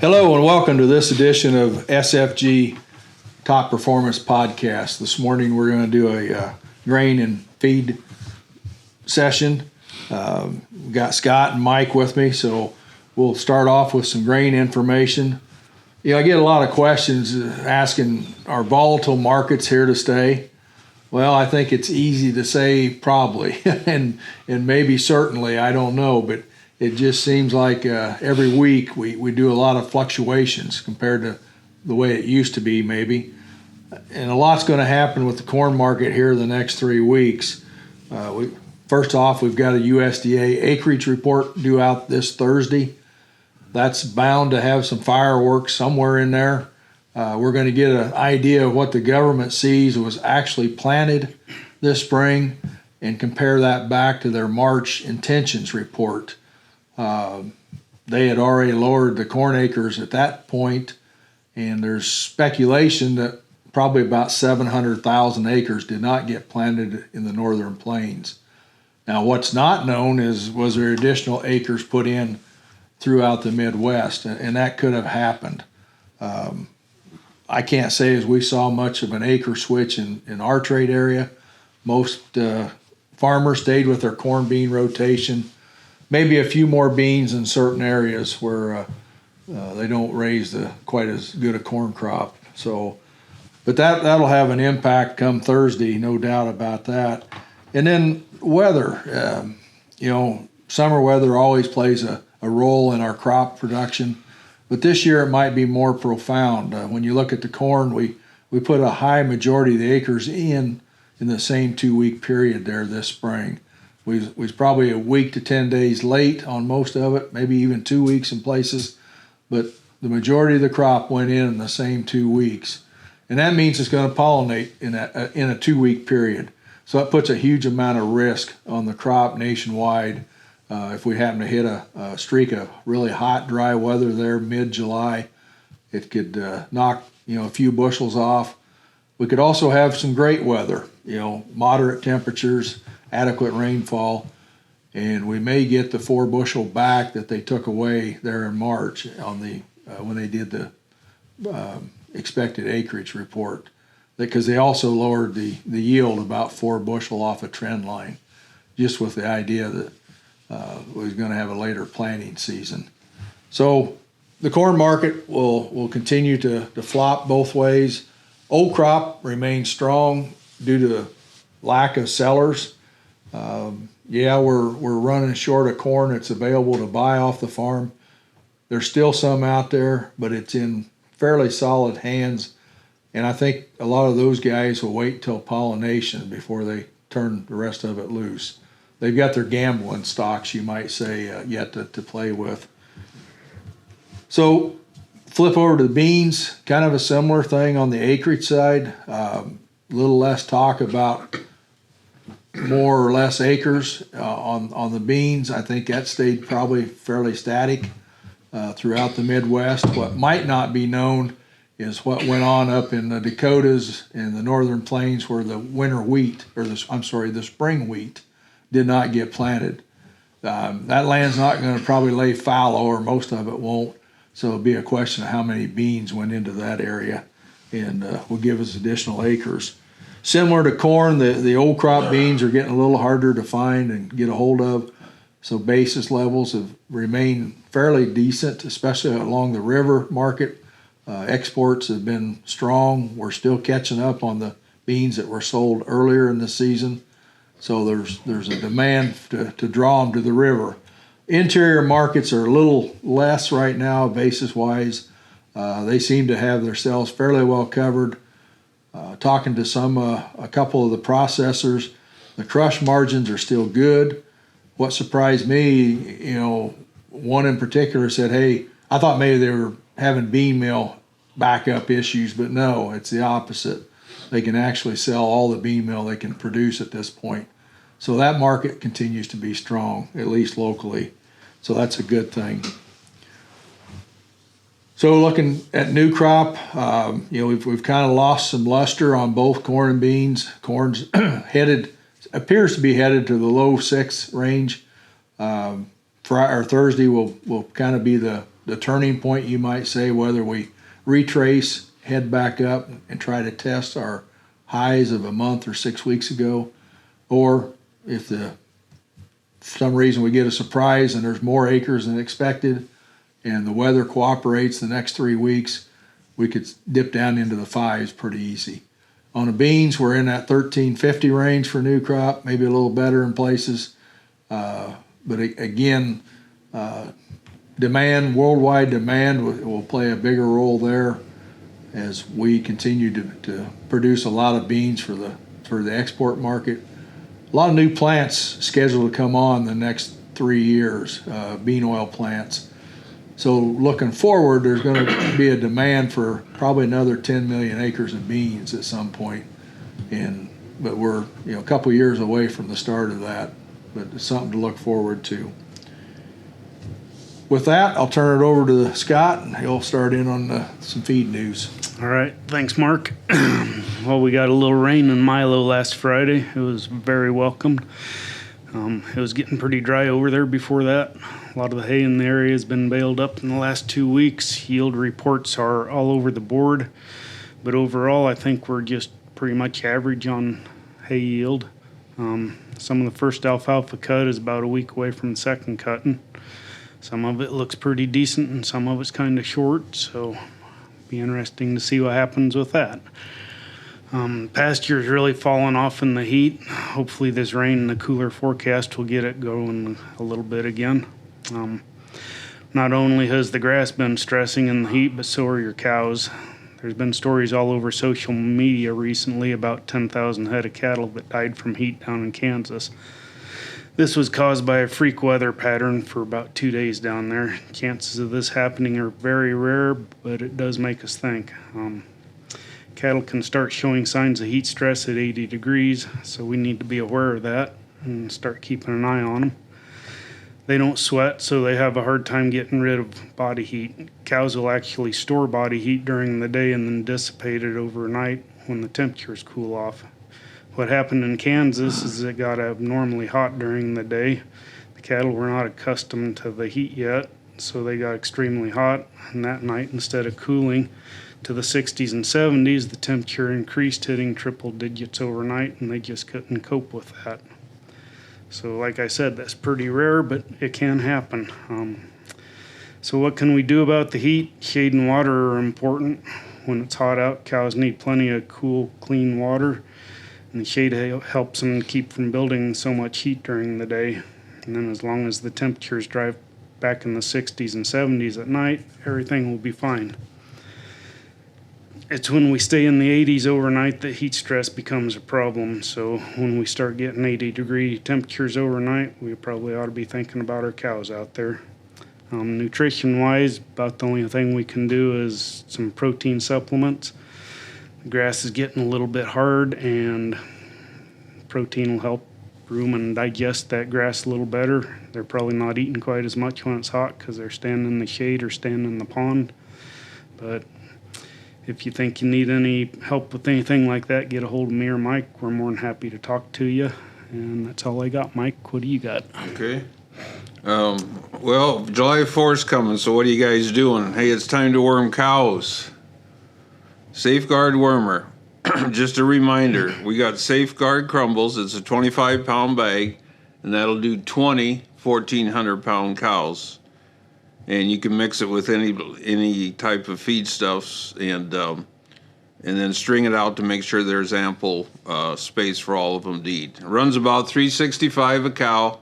Hello and welcome to this edition of SFG Top Performance Podcast. This morning we're going to do a grain and feed session. We've got Scott and Mike with me, so we'll start off with some grain information. I get a lot of questions asking, are volatile markets here to stay? Well, I think it's easy to say probably, and maybe certainly, I don't know, but it just seems like every week we do a lot of fluctuations compared to the way it used to be maybe. And a lot's going to happen with the corn market here the next 3 weeks. First off, we've got a USDA acreage report due out this Thursday. That's bound to have some fireworks somewhere in there. We're going to get an idea of what the government sees was actually planted this spring and compare that back to their March intentions report. They had already lowered the corn acres at that point, and there's speculation that probably about 700,000 acres did not get planted in the northern plains. Now, what's not known is, was there additional acres put in throughout the Midwest, and that could have happened. I can't say as we saw much of an acre switch in our trade area. Most farmers stayed with their corn bean rotation. Maybe a few more beans in certain areas where they don't raise quite as good a corn crop. But that'll have an impact come Thursday, no doubt about that. And then weather. Summer weather always plays a role in our crop production, but this year it might be more profound. When you look at the corn, we put a high majority of the acres in the same 2-week period there this spring. We was probably a week to 10 days late on most of it, maybe even 2 weeks in places, but the majority of the crop went in the same 2 weeks. And that means it's going to pollinate in a 2-week period. So that puts a huge amount of risk on the crop nationwide. If we happen to hit a streak of really hot, dry weather there mid-July, it could knock a few bushels off. We could also have some great weather, moderate temperatures, adequate rainfall, and we may get the 4 bushel back that they took away there in March on when they did the expected acreage report, because they also lowered the yield about 4 bushel off a trend line, just with the idea that we was going to have a later planting season. So the corn market will continue to flop both ways. Old crop remains strong due to lack of sellers. We're running short of corn that's available to buy off the farm. There's still some out there, but it's in fairly solid hands. And I think a lot of those guys will wait till pollination before they turn the rest of it loose. They've got their gambling stocks, you might say, yet to play with. So flip over to the beans, kind of a similar thing on the acreage side. A little less talk about more or less acres on the beans. I think that stayed probably fairly static throughout the Midwest. What might not be known is what went on up in the Dakotas and the northern plains where the winter wheat, the spring wheat, did not get planted. That land's not going to probably lay fallow, or most of it won't. So it'll be a question of how many beans went into that area, and will give us additional acres. Similar to corn, the old crop beans are getting a little harder to find and get a hold of. So basis levels have remained fairly decent, especially along the river market. Exports have been strong. We're still catching up on the beans that were sold earlier in the season. So there's a demand to draw them to the river. Interior markets are a little less right now, basis-wise. They seem to have themselves fairly well covered. Talking to a couple of the processors, the crush margins are still good. What surprised me, one in particular said, hey, I thought maybe they were having bean mill backup issues, but no, it's the opposite. They can actually sell all the bean meal they can produce at this point. So that market continues to be strong, at least locally. So that's a good thing. So looking at new crop, we've kind of lost some luster on both corn and beans. Corn's appears to be headed to the low 6 range. Thursday will kind of be the the turning point, you might say, whether we retrace, head back up, and try to test our highs of a month or 6 weeks ago, or if for some reason we get a surprise and there's more acres than expected and the weather cooperates the next 3 weeks, we could dip down into the fives pretty easy. On the beans, we're in that 1350 range for new crop, maybe a little better in places. But again, worldwide demand will play a bigger role there as we continue to produce a lot of beans for the export market. A lot of new plants scheduled to come on the next 3 years, bean oil plants. So looking forward, there's going to be a demand for probably another 10 million acres of beans at some point. But we're a couple years away from the start of that. But it's something to look forward to. With that, I'll turn it over to Scott, and he'll start in on some feed news. All right. Thanks, Mark. Well, we got a little rain in Milo last Friday. It was very welcome. It was getting pretty dry over there before that. A lot of the hay in the area has been baled up in the last 2 weeks. Yield reports are all over the board. But overall, I think we're just pretty much average on hay yield. Some of the first alfalfa cut is about a week away from the second cutting. Some of it looks pretty decent and some of it's kind of short, so it'll be interesting to see what happens with that. Pasture's really fallen off in the heat. Hopefully this rain and the cooler forecast will get it going a little bit again. Not only has the grass been stressing in the heat, but so are your cows. There's been stories all over social media recently about 10,000 head of cattle that died from heat down in Kansas. This was caused by a freak weather pattern for about 2 days down there. Chances of this happening are very rare, but it does make us think. Cattle can start showing signs of heat stress at 80 degrees, so we need to be aware of that and start keeping an eye on them. They don't sweat, so they have a hard time getting rid of body heat. Cows will actually store body heat during the day and then dissipate it overnight when the temperatures cool off. What happened in Kansas is it got abnormally hot during the day. The cattle were not accustomed to the heat yet, so they got extremely hot, and that night, instead of cooling to the 60s and 70s, the temperature increased, hitting triple digits overnight, and they just couldn't cope with that. So like I said, that's pretty rare, but it can happen. So what can we do about the heat? Shade and water are important. When it's hot out, cows need plenty of cool, clean water, and the shade helps them keep from building so much heat during the day. And then as long as the temperatures drive back in the 60s and 70s at night, everything will be fine. It's when we stay in the 80s overnight that heat stress becomes a problem. So when we start getting 80-degree temperatures overnight, we probably ought to be thinking about our cows out there. Nutrition-wise, about the only thing we can do is some protein supplements. The grass is getting a little bit hard, and protein will help rumen digest that grass a little better. They're probably not eating quite as much when it's hot because they're standing in the shade or standing in the pond. But if you think you need any help with anything like that, get a hold of me or Mike. We're more than happy to talk to you. And that's all I got. Mike, what do you got? Okay. Well, July 4th's coming, so what are you guys doing? Hey, it's time to worm cows. Safeguard wormer. Just a reminder, we got Safeguard Crumbles. It's a 25-pound bag, and that'll do 20 1,400-pound cows. And you can mix it with any type of feedstuffs, and then string it out to make sure there's ample space for all of them to eat. It runs about $3.65 a cow,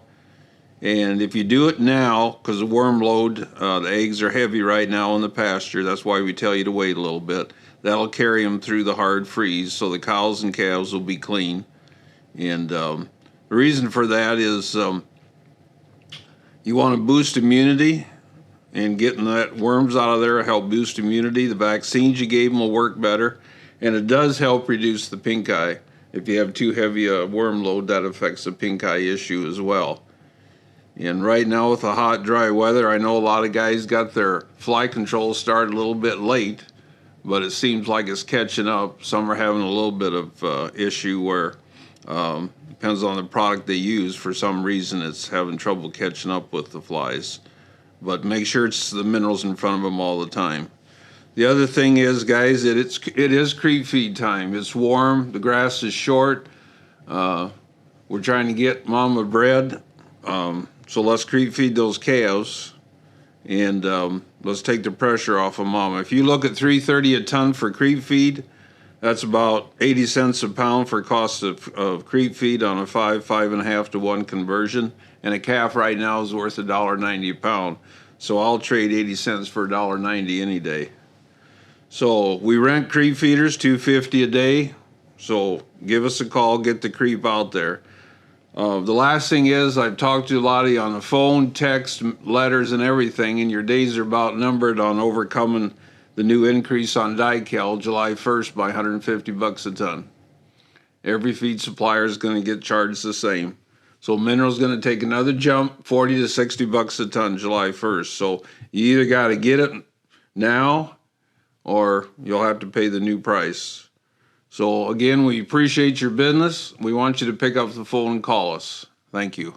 and if you do it now, because the worm load, the eggs are heavy right now in the pasture. That's why we tell you to wait a little bit. That'll carry them through the hard freeze, so the cows and calves will be clean. And the reason for that is you want to boost immunity. And getting that worms out of there help boost immunity. The vaccines you gave them will work better. And it does help reduce the pink eye. If you have too heavy a worm load, that affects the pink eye issue as well. And right now with the hot, dry weather, I know a lot of guys got their fly control started a little bit late, but it seems like it's catching up. Some are having a little bit of issue where depends on the product they use. For some reason, it's having trouble catching up with the flies. but make sure it's the minerals in front of them all the time. The other thing is, guys, it is creep feed time. It's warm. The grass is short. We're trying to get mama bred, so let's creep feed those calves, and let's take the pressure off of mama. If you look at $3.30 a ton for creep feed, that's about 80 cents a pound for cost of creep feed on a 5.5 to 1 conversion, and a calf right now is worth $1.90 a pound. So I'll trade 80 cents for $1.90 any day. So we rent creep feeders, $2.50 a day. So give us a call, get the creep out there. The last thing is, I've talked to a lot of you on the phone, text, letters, and everything, and your days are about numbered on overcoming the new increase on Dical July 1st by $150 a ton. Every feed supplier is going to get charged the same. So mineral's going to take another jump, $40 to $60 a ton July 1st. So you either got to get it now or you'll have to pay the new price. So again, we appreciate your business. We want you to pick up the phone and call us. Thank you.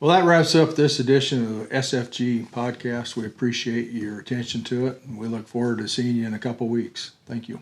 Well, that wraps up this edition of the SFG podcast. We appreciate your attention to it, and we look forward to seeing you in a couple weeks. Thank you.